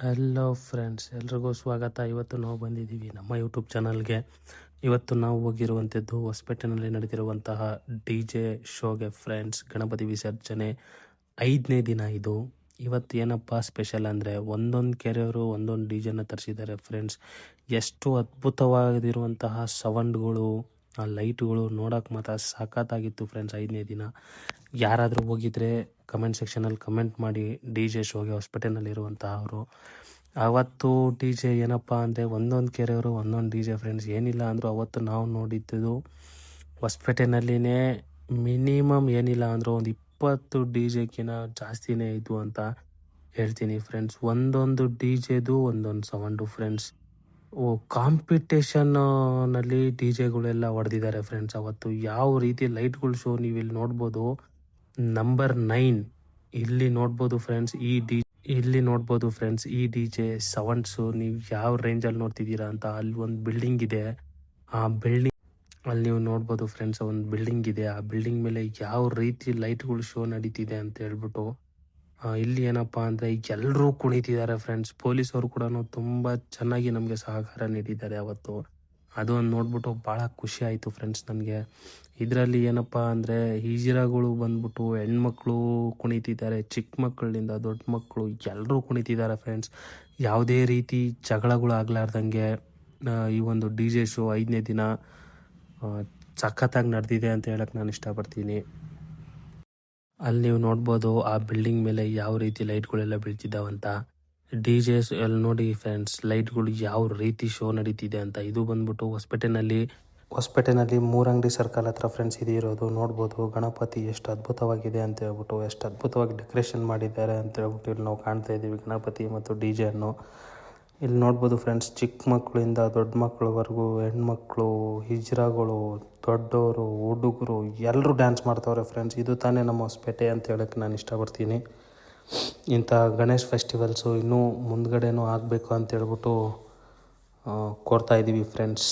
Hello friends, ಎಲ್ರಿಗೂ ಸ್ವಾಗತ. ಇವತ್ತು ನಾವು ಬಂದಿದ್ದೀವಿ ನಮ್ಮ ಯೂಟ್ಯೂಬ್ ಚಾನಲ್ಗೆ. ಇವತ್ತು ನಾವು ಹೋಗಿರುವಂಥದ್ದು ಹೊಸಪೇಟೆನಲ್ಲಿ ನಡೆದಿರುವಂತಹ DJ ಶೋಗೆ ಫ್ರೆಂಡ್ಸ್. ಗಣಪತಿ ವಿಸರ್ಜನೆ 5ನೇ ದಿನ ಇದು. ಇವತ್ತು ಏನಪ್ಪ ಸ್ಪೆಷಲ್ ಅಂದರೆ ಒಂದೊಂದು ಕೆರೆಯವರು ಒಂದೊಂದು DJನ ತರಿಸಿದ್ದಾರೆ ಫ್ರೆಂಡ್ಸ್. ಎಷ್ಟು ಅದ್ಭುತವಾಗಿರುವಂತಹ ಸೌಂಡ್ಗಳು, ಆ ಲೈಟ್ಗಳು ನೋಡೋಕೆ ಮಾತ್ರ ಸಖತ್ತಾಗಿತ್ತು ಫ್ರೆಂಡ್ಸ್. 5ನೇ ದಿನ ಯಾರಾದರೂ ಹೋಗಿದ್ರೆ ಕಮೆಂಟ್ ಸೆಕ್ಷನಲ್ಲಿ ಕಮೆಂಟ್ ಮಾಡಿ. DJ ಶೋಗೆ ಹೊಸಪೇಟೆನಲ್ಲಿರುವಂತಹವರು ಅವತ್ತು DJ ಏನಪ್ಪ ಅಂದರೆ ಒಂದೊಂದು ಕೆರೆಯವರು ಒಂದೊಂದು DJ ಫ್ರೆಂಡ್ಸ್. ಏನಿಲ್ಲ ಅಂದರೂ ಅವತ್ತು ನಾವು ನೋಡಿದ್ದು ಹೊಸಪೇಟೆನಲ್ಲಿನೇ ಮಿನಿಮಮ್ ಏನಿಲ್ಲ ಅಂದರೂ ಒಂದು 20 DJಕ್ಕಿಂತ ಜಾಸ್ತಿನೇ ಇದ್ವು ಅಂತ ಹೇಳ್ತೀನಿ ಫ್ರೆಂಡ್ಸ್. ಒಂದೊಂದು DJದು ಒಂದೊಂದು ಸೌಂಡು ಫ್ರೆಂಡ್ಸ್. ಕಾಂಪಿಟೇಷನ್ನಲ್ಲಿ DJಗಳೆಲ್ಲ ಹೊಡೆದಿದ್ದಾರೆ ಫ್ರೆಂಡ್ಸ್. ಅವತ್ತು ಯಾವ ರೀತಿ ಲೈಟ್ಗಳು ಶೋ ನೀವು ಇಲ್ಲಿ ನೋಡ್ಬೋದು. ನಂಬರ್ 9 ಇಲ್ಲಿ ನೋಡ್ಬೋದು ಫ್ರೆಂಡ್ಸ್. ಈ DJ ಸೌಂಡ್ಸು ನೀವು ಯಾವ ರೇಂಜಲ್ಲಿ ನೋಡ್ತಿದ್ದೀರಾ ಅಂತ. ಅಲ್ಲಿ ಒಂದು ಬಿಲ್ಡಿಂಗ್ ಇದೆ, ಆ ಬಿಲ್ಡಿಂಗ್ ಅಲ್ಲಿ ನೀವು ನೋಡ್ಬೋದು ಫ್ರೆಂಡ್ಸ್. ಒಂದು ಬಿಲ್ಡಿಂಗ್ ಇದೆ, ಆ ಬಿಲ್ಡಿಂಗ್ ಮೇಲೆ ಯಾವ ರೀತಿ ಲೈಟ್ಗಳು ಶೋ ನಡೀತಿದೆ ಅಂತ ಹೇಳ್ಬಿಟ್ಟು. ಇಲ್ಲಿ ಏನಪ್ಪ ಅಂದರೆ ಎಲ್ಲರೂ ಕುಣಿತಿದ್ದಾರೆ ಫ್ರೆಂಡ್ಸ್. ಪೊಲೀಸವರು ಕೂಡ ತುಂಬ ಚೆನ್ನಾಗಿ ನಮಗೆ ಸಹಕಾರ ನೀಡಿದ್ದಾರೆ ಅವತ್ತು. ಅದು ಒಂದು ನೋಡ್ಬಿಟ್ಟು ಭಾಳ ಖುಷಿ ಆಯಿತು ಫ್ರೆಂಡ್ಸ್ ನನಗೆ. ಇದರಲ್ಲಿ ಏನಪ್ಪ ಅಂದರೆ ಹಿಜ್ರಾಗಳು ಬಂದ್ಬಿಟ್ಟು ಹೆಣ್ಮಕ್ಳು ಕುಣಿತಿದ್ದಾರೆ, ಚಿಕ್ಕ ಮಕ್ಕಳಿಂದ ದೊಡ್ಡ ಮಕ್ಕಳು ಎಲ್ಲರೂ ಕುಣಿತಿದ್ದಾರೆ ಫ್ರೆಂಡ್ಸ್. ಯಾವುದೇ ರೀತಿ ಜಗಳಗಳು ಆಗಲಾರ್ದಂಗೆ ಈ ಒಂದು DJ ಶೋ 5ನೇ ದಿನ ಸಖತ್ತಾಗಿ ನಡೆದಿದೆ ಅಂತ ಹೇಳಕ್ಕೆ ನಾನು ಇಷ್ಟಪಡ್ತೀನಿ. ಅಲ್ಲಿ ನೀವು ನೋಡ್ಬೋದು ಆ ಬಿಲ್ಡಿಂಗ್ ಮೇಲೆ ಯಾವ ರೀತಿ ಲೈಟ್ಗಳೆಲ್ಲ ಬೀಳ್ತಿದ್ದಾವಂತ. DJs ಅಲ್ಲಿ ನೋಡಿ ಫ್ರೆಂಡ್ಸ್, ಲೈಟ್ಗಳು ಯಾವ ರೀತಿ ಶೋ ನಡೀತಿದೆ ಅಂತ. ಇದು ಬಂದ್ಬಿಟ್ಟು ಹೊಸಪೇಟೆನಲ್ಲಿ ಮೂರಂಗಡಿ ಸರ್ಕಲ್ ಹತ್ರ ಫ್ರೆಂಡ್ಸ್ ಇದು ಇರೋದು. ನೋಡ್ಬೋದು ಗಣಪತಿ ಎಷ್ಟು ಅದ್ಭುತವಾಗಿದೆ ಅಂತ ಹೇಳ್ಬಿಟ್ಟು, ಎಷ್ಟು ಅದ್ಭುತವಾಗಿ ಡೆಕೋರೇಷನ್ ಮಾಡಿದ್ದಾರೆ ಅಂತ ಹೇಳ್ಬಿಟ್ಟು ಇಲ್ಲಿ ನಾವು ಕಾಣ್ತಾ ಇದ್ದೀವಿ ಗಣಪತಿ ಮತ್ತು DJ ಅನ್ನು. ಇಲ್ಲಿ ನೋಡ್ಬೋದು ಫ್ರೆಂಡ್ಸ್, ಚಿಕ್ಕ ಮಕ್ಕಳಿಂದ ದೊಡ್ಡ ಮಕ್ಕಳವರೆಗೂ, ಹೆಣ್ಮಕ್ಳು, ಹಿಜ್ರಾಗಳು, ದೊಡ್ಡವರು, ಹುಡುಗರು ಎಲ್ಲರೂ ಡ್ಯಾನ್ಸ್ ಮಾಡ್ತಾವ್ರೆ ಫ್ರೆಂಡ್ಸ್. ಇದು ತಾನೇ ನಮ್ಮ ಹೊಸಪೇಟೆ ಅಂತ ಹೇಳೋಕ್ಕೆ ನಾನು ಇಷ್ಟಪಡ್ತೀನಿ. ಇಂಥ ಗಣೇಶ್ ಫೆಸ್ಟಿವಲ್ಸು ಇನ್ನೂ ಮುಂದ್ಗಡೆನೂ ಆಗಬೇಕು ಅಂತ ಹೇಳ್ಬಿಟ್ಟು ಕೋರ್ತಾ ಇದ್ದೀವಿ ಫ್ರೆಂಡ್ಸ್.